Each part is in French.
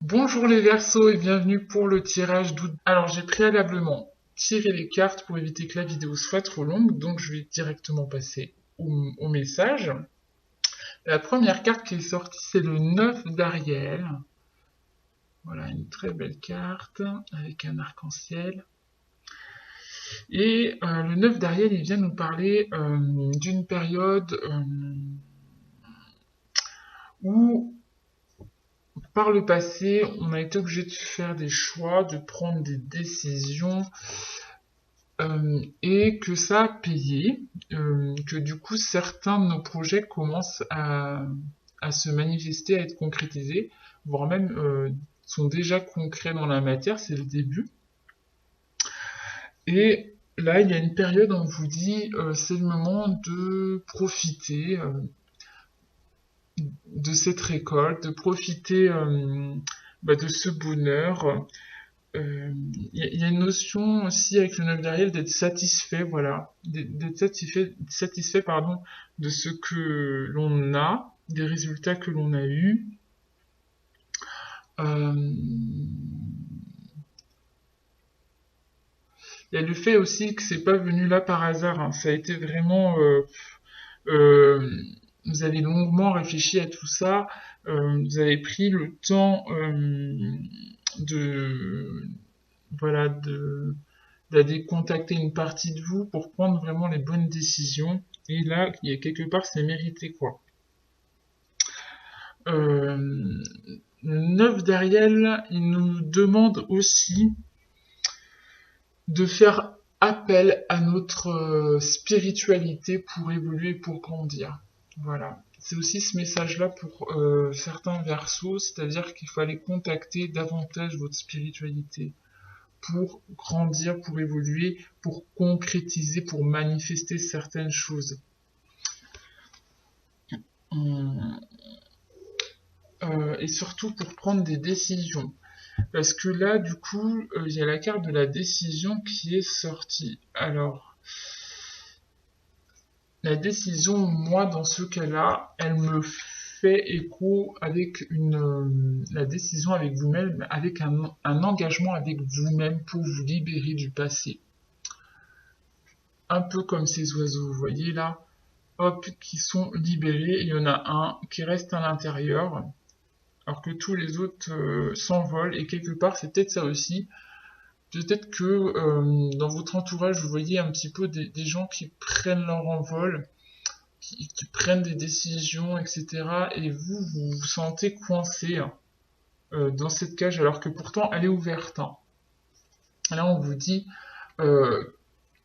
Bonjour les Verseaux et bienvenue pour le tirage d'août. Alors j'ai préalablement tiré les cartes pour éviter que la vidéo soit trop longue, donc je vais directement passer au message. La première carte qui est sortie, c'est le 9 d'Ariel. Voilà, une très belle carte avec un arc-en-ciel. Et le 9 d'Ariel, il vient nous parler d'une période où par le passé, on a été obligé de faire des choix, de prendre des décisions, et que ça a payé, que du coup certains de nos projets commencent à se manifester, à être concrétisés, voire même sont déjà concrets dans la matière, c'est le début. Et là, il y a une période où on vous dit c'est le moment de profiter de cette récolte, de profiter de ce bonheur. Il y a une notion aussi avec le 9 d'Ariel d'être satisfait, voilà, d'être satisfait pardon, de ce que l'on a, des résultats que l'on a eus. Euh, il y a le fait aussi que c'est pas venu là par hasard, hein. Ça a été vraiment, euh, vous avez longuement réfléchi à tout ça, vous avez pris le temps de, voilà, d'aller contacter une partie de vous pour prendre vraiment les bonnes décisions. Et là, il y a quelque part, c'est mérité, quoi. Euh, 9 d'Ariel, il nous demande aussi de faire appel à notre spiritualité pour évoluer, pour grandir. Voilà. C'est aussi ce message-là pour certains versos, c'est-à-dire qu'il fallait contacter davantage votre spiritualité pour grandir, pour évoluer, pour concrétiser, pour manifester certaines choses. Et surtout pour prendre des décisions. Parce que là, du coup, il y a la carte de la décision qui est sortie. Alors, la décision, moi, dans ce cas-là, elle me fait écho avec la décision avec vous-même, avec un engagement avec vous-même pour vous libérer du passé. Un peu comme ces oiseaux, vous voyez là, hop, qui sont libérés. Il y en a un qui reste à l'intérieur, alors que tous les autres s'envolent. Et quelque part, c'est peut-être ça aussi. Peut-être que dans votre entourage, vous voyez un petit peu des gens qui prennent leur envol, qui prennent des décisions, etc. Et vous vous sentez coincé hein, dans cette cage, alors que pourtant, elle est ouverte. Hein. Là, on vous dit, euh,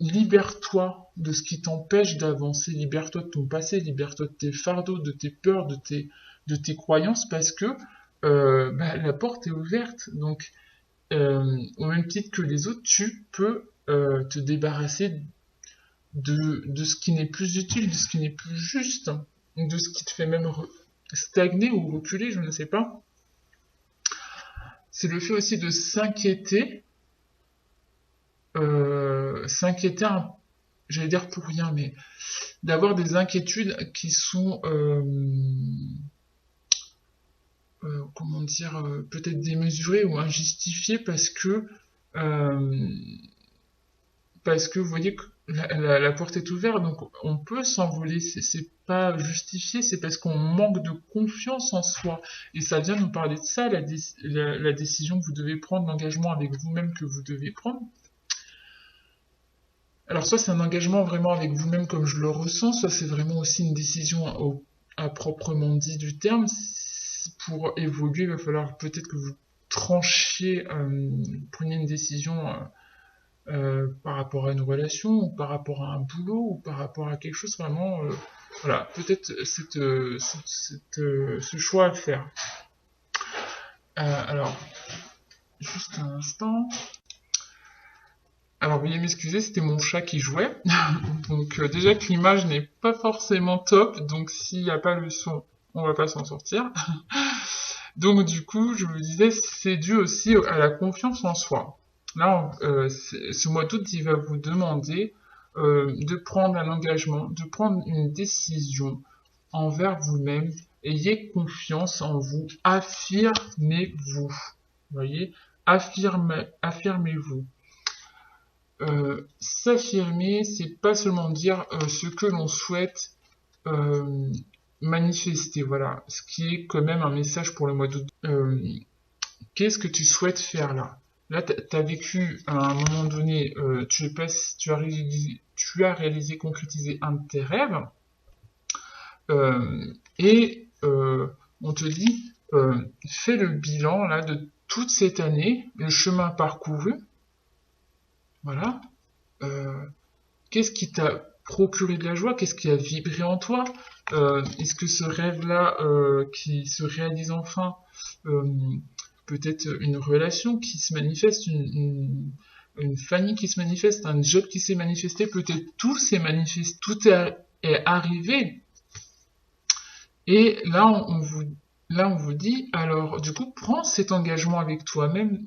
libère-toi de ce qui t'empêche d'avancer, libère-toi de ton passé, libère-toi de tes fardeaux, de tes peurs, de tes croyances, parce que la porte est ouverte. Donc, au même titre que les autres, tu peux te débarrasser de ce qui n'est plus utile, de ce qui n'est plus juste, de ce qui te fait même stagner ou reculer, je ne sais pas. C'est le fait aussi de s'inquiéter, s'inquiéter, j'allais dire pour rien, mais d'avoir des inquiétudes qui sont, comment dire, peut-être démesurées ou injustifiées euh, parce que vous voyez que la porte est ouverte, donc on peut s'envoler, c'est pas justifié, c'est parce qu'on manque de confiance en soi. Et ça vient nous parler de ça, la décision que vous devez prendre, l'engagement avec vous-même que vous devez prendre. Alors soit c'est un engagement vraiment avec vous-même comme je le ressens, soit c'est vraiment aussi une décision à proprement dit du terme. Pour évoluer, il va falloir peut-être que vous tranchiez, preniez une décision par rapport à une relation, ou par rapport à un boulot, ou par rapport à quelque chose vraiment... voilà, peut-être ce choix à faire. Alors, juste un instant. Alors, veuillez m'excuser, c'était mon chat qui jouait. Donc, déjà que l'image n'est pas forcément top, donc s'il n'y a pas le son, on va pas s'en sortir. Donc, du coup, je vous disais, c'est dû aussi à la confiance en soi. Là, ce mois d'août, il va vous demander de prendre un engagement, de prendre une décision envers vous-même Ayez confiance en vous. Affirmez-vous. Vous voyez, affirmez-vous. S'affirmer, c'est pas seulement dire ce que l'on souhaite manifester. Voilà, ce qui est quand même un message pour le mois d'août. Qu'est-ce que tu souhaites faire là? Là, tu as vécu à un moment donné, tu as réalisé, concrétisé un de tes rêves, et on te dit, fais le bilan là de toute cette année, le chemin parcouru, voilà. Qu'est-ce qui t'a procuré de la joie? Qu'est-ce qui a vibré en toi? Est-ce que ce rêve-là qui se réalise enfin, peut-être une relation qui se manifeste, une famille qui se manifeste, un job qui s'est manifesté, peut-être tout s'est manifesté, est arrivé. Et là, on vous dit, alors du coup, prends cet engagement avec toi-même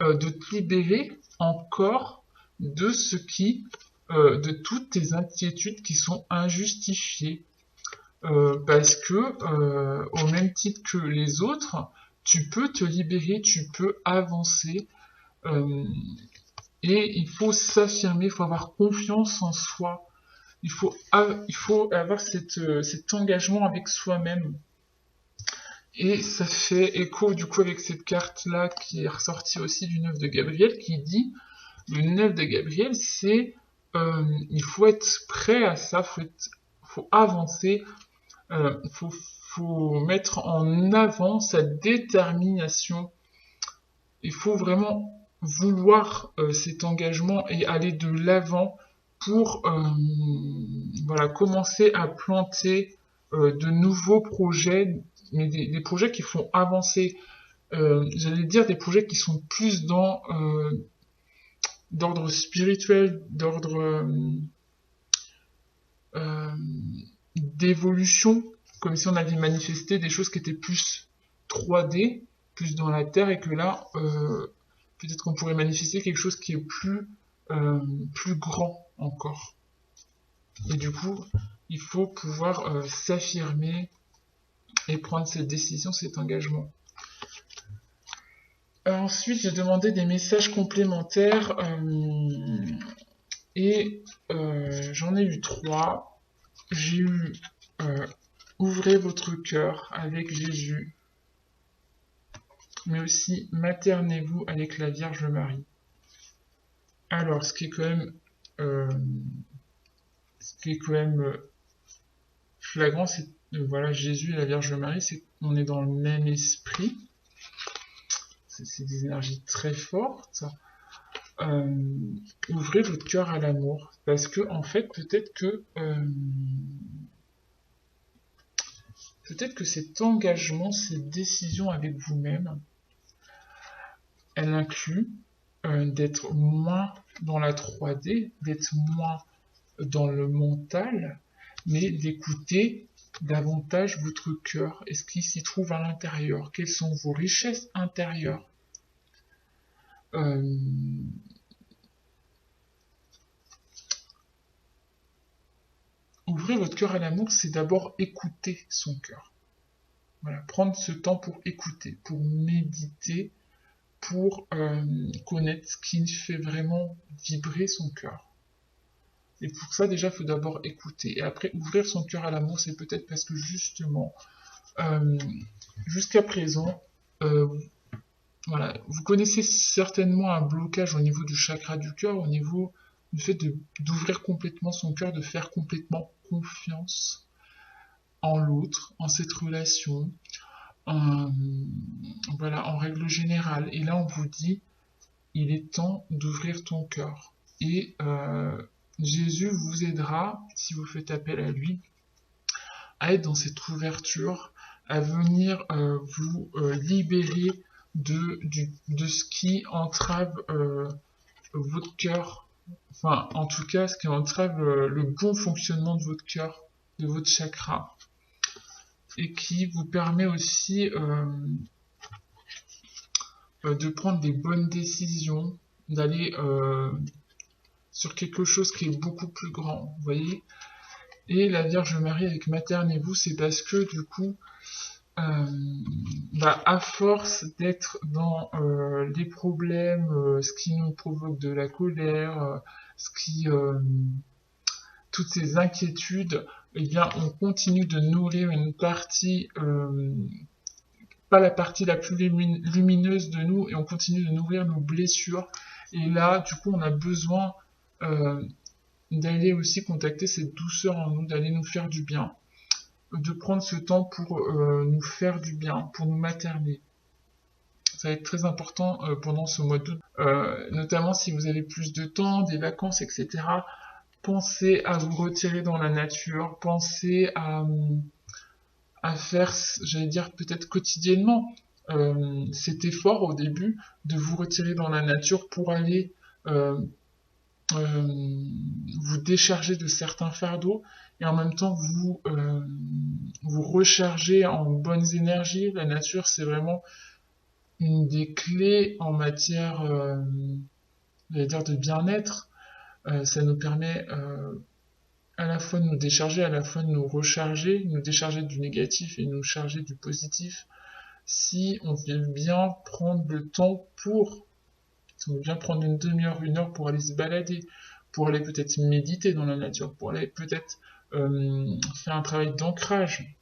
de te libérer encore de de toutes tes inquiétudes qui sont injustifiées. Parce que, au même titre que les autres, tu peux te libérer, tu peux avancer. euh, et il faut s'affirmer, il faut avoir confiance en soi. Il faut avoir cet engagement avec soi-même. Et ça fait écho du coup avec cette carte-là qui est ressortie aussi du 9 de Gabriel qui dit, le 9 de Gabriel, c'est il faut être prêt à ça, faut avancer, faut mettre en avant sa détermination. Il faut vraiment vouloir cet engagement et aller de l'avant pour voilà, commencer à planter de nouveaux projets, mais des projets qui font avancer. J'allais dire des projets qui sont plus d'ordre spirituel, d'ordre euh, d'évolution, comme si on avait manifesté des choses qui étaient plus 3D, plus dans la terre, et que là, peut-être qu'on pourrait manifester quelque chose qui est plus grand encore. Et du coup, il faut pouvoir s'affirmer et prendre cette décision, cet engagement. Ensuite, j'ai demandé des messages complémentaires et j'en ai eu 3. J'ai eu ouvrez votre cœur avec Jésus, mais aussi maternez-vous avec la Vierge Marie. Alors, euh, ce qui est quand même flagrant, c'est voilà, Jésus et la Vierge Marie, c'est qu'on est dans le même esprit. C'est des énergies très fortes. Ouvrez votre cœur à l'amour, parce que en fait, peut-être que cet engagement, cette décision avec vous-même, elle inclut d'être moins dans la 3D, d'être moins dans le mental, mais d'écouter davantage votre cœur et ce qui s'y trouve à l'intérieur. Quelles sont vos richesses intérieures? euh, Ouvrir votre cœur à l'amour, c'est d'abord écouter son cœur. Voilà, prendre ce temps pour écouter, pour méditer, pour connaître ce qui fait vraiment vibrer son cœur. Et pour ça, déjà, il faut d'abord écouter. Et après, ouvrir son cœur à l'amour, c'est peut-être parce que justement, euh, jusqu'à présent, euh, voilà, vous connaissez certainement un blocage au niveau du chakra du cœur, au niveau du fait d'ouvrir complètement son cœur, de faire complètement confiance en l'autre, en cette relation, en, voilà, en règle générale. Et là, on vous dit, il est temps d'ouvrir ton cœur. Et Jésus vous aidera, si vous faites appel à lui, à être dans cette ouverture, à venir vous libérer de ce qui entrave votre cœur, enfin en tout cas ce qui entrave le bon fonctionnement de votre cœur, de votre chakra, et qui vous permet aussi de prendre des bonnes décisions, d'aller sur quelque chose qui est beaucoup plus grand, vous voyez. Et la Vierge Marie avec maternez-vous, c'est parce que du coup, à force d'être dans les problèmes, ce qui nous provoque de la colère, ce qui, toutes ces inquiétudes, eh bien, on continue de nourrir une partie, pas la partie la plus lumineuse de nous, et on continue de nourrir nos blessures. Et là, du coup, on a besoin euh, d'aller aussi contacter cette douceur en nous, d'aller nous faire du bien, de prendre ce temps pour nous faire du bien, pour nous materner. Ça va être très important pendant ce mois d'août, notamment si vous avez plus de temps, des vacances, etc. Pensez à vous retirer dans la nature, pensez à faire, j'allais dire peut-être quotidiennement, cet effort au début de vous retirer dans la nature pour aller euh, vous décharger de certains fardeaux et en même temps vous recharger en bonnes énergies. La nature, c'est vraiment une des clés en matière j'allais dire de bien-être. Ça nous permet à la fois de nous décharger, à la fois de nous décharger du négatif et nous charger du positif. Si on veut bien prendre le temps pour, si on veut bien prendre une demi-heure, une heure pour aller se balader, pour aller peut-être méditer dans la nature, pour aller peut-être faire un travail d'ancrage.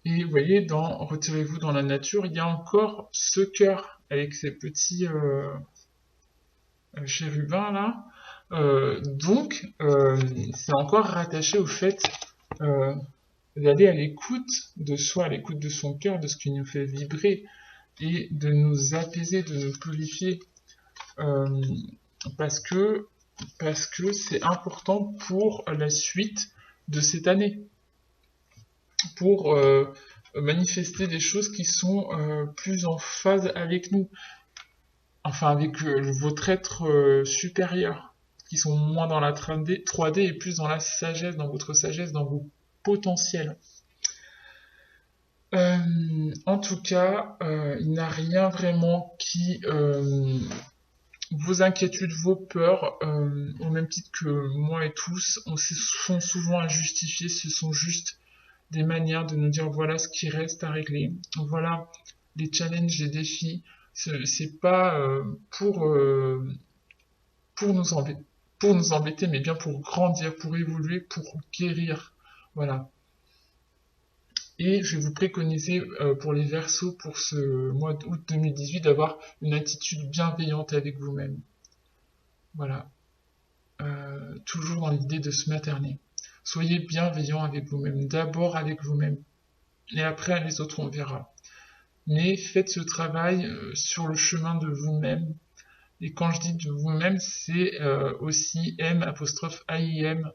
Et vous voyez, dans Retirez-vous dans la nature, il y a encore ce cœur avec ses petits chérubins là. C'est encore rattaché au fait euh, d'aller à l'écoute de soi, à l'écoute de son cœur, de ce qui nous fait vibrer et de nous apaiser, de nous purifier, euh, parce que parce que c'est important pour la suite de cette année, pour manifester des choses qui sont plus en phase avec nous, enfin avec votre être supérieur, qui sont moins dans la 3D et plus dans la sagesse, dans votre sagesse, dans vos potentiels. En tout cas, il n'y a rien vraiment qui vos inquiétudes, vos peurs, au même titre que moi et tous, on se sont souvent injustifiés, ce sont juste des manières de nous dire voilà ce qui reste à régler, voilà les challenges, les défis, c'est pas pour nous embêter, mais bien pour grandir, pour évoluer, pour guérir. Voilà. Et je vais vous préconiser pour les Verseaux pour ce mois d'août 2018 d'avoir une attitude bienveillante avec vous-même. Voilà. Toujours dans l'idée de se materner. Soyez bienveillant avec vous-même, d'abord avec vous-même. Et après, les autres, on verra. Mais faites ce travail sur le chemin de vous-même. Et quand je dis de vous-même, c'est aussi M apostrophe AIM